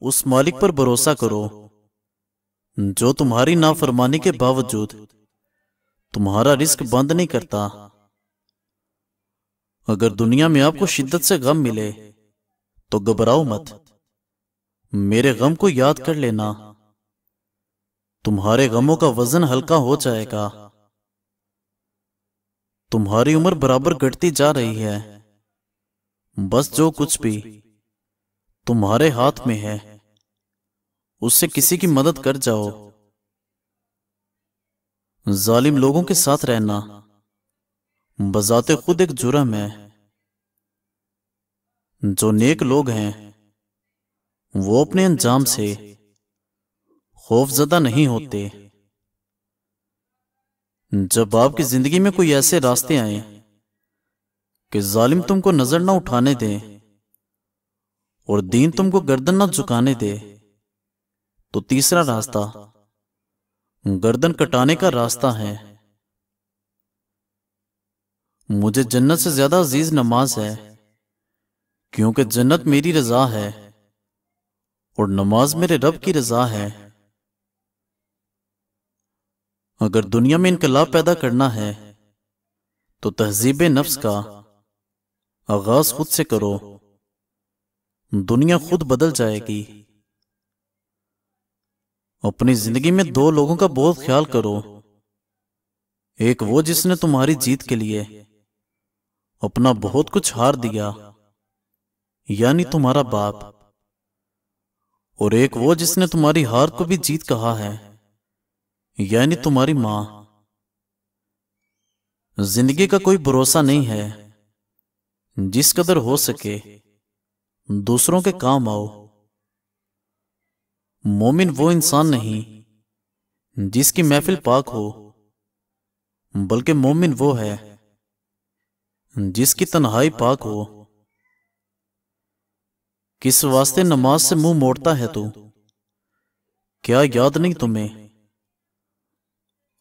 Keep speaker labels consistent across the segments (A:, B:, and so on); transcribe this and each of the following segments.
A: اس مالک پر بھروسہ کرو جو تمہاری نافرمانی کے باوجود تمہارا رزق بند نہیں کرتا۔ اگر دنیا میں آپ کو شدت سے غم ملے تو گھبراؤ مت، میرے غم کو یاد کر لینا، تمہارے غموں کا وزن ہلکا ہو جائے گا۔ تمہاری عمر برابر گھٹتی جا رہی ہے، بس جو کچھ بھی تمہارے ہاتھ میں ہے اس سے کسی کی مدد کر جاؤ۔ ظالم لوگوں کے ساتھ رہنا بذات خود ایک جرم ہے۔ جو نیک لوگ ہیں وہ اپنے انجام سے خوف زدہ نہیں ہوتے۔ جب آپ کی زندگی میں کوئی ایسے راستے آئیں کہ ظالم تم کو نظر نہ اٹھانے دے اور دین تم کو گردن نہ جھکانے دے، تو تیسرا راستہ گردن کٹانے کا راستہ ہے۔ مجھے جنت سے زیادہ عزیز نماز ہے، کیونکہ جنت میری رضا ہے اور نماز میرے رب کی رضا ہے۔ اگر دنیا میں انقلاب پیدا کرنا ہے تو تہذیب نفس کا آغاز خود سے کرو، دنیا خود بدل جائے گی۔ اپنی زندگی میں دو لوگوں کا بہت خیال کرو، ایک وہ جس نے تمہاری جیت کے لیے اپنا بہت کچھ ہار دیا، یعنی تمہارا باپ، اور ایک وہ جس نے تمہاری ہار کو بھی جیت کہا ہے، یعنی تمہاری ماں۔ زندگی کا کوئی بھروسہ نہیں ہے، جس قدر ہو سکے دوسروں کے کام آؤ۔ مومن وہ انسان نہیں جس کی محفل پاک ہو، بلکہ مومن وہ ہے جس کی تنہائی پاک ہو۔ کس واسطے نماز سے منہ موڑتا ہے تو؟ کیا یاد نہیں تمہیں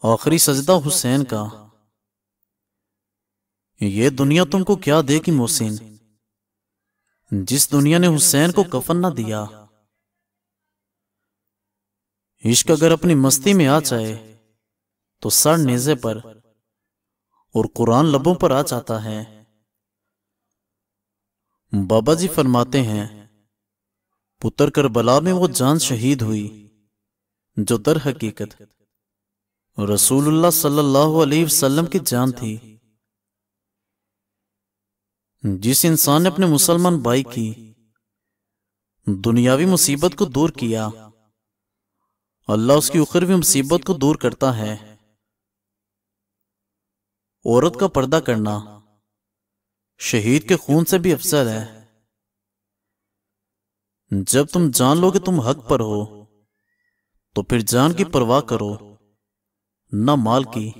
A: آخری سجدہ حسین کا؟ یہ دنیا تم کو کیا دے گی محسن، جس دنیا نے حسین کو کفن نہ دیا۔ عشق اگر اپنی مستی میں آ جائے تو سر نیزے پر اور قرآن لبوں پر آ جاتا ہے۔ بابا جی فرماتے ہیں، پتر کربلا میں وہ جان شہید ہوئی جو در حقیقت رسول اللہ صلی اللہ علیہ وسلم کی جان تھی۔ جس انسان نے اپنے مسلمان بھائی کی دنیاوی مصیبت کو دور کیا، اللہ اس کی اخروی مصیبت کو دور کرتا ہے۔ عورت کا پردہ کرنا شہید کے خون سے بھی افضل ہے۔ جب تم جان لو کہ تم حق پر ہو تو پھر جان کی پرواہ کرو، نہ مال کی۔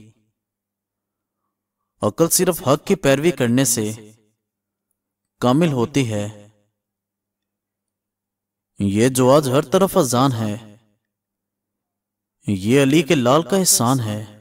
A: عقل صرف حق کی پیروی کرنے سے کامل ہوتی ہے۔ یہ جو آج ہر طرف اذان ہے، یہ علی کے لال کا احسان ہے۔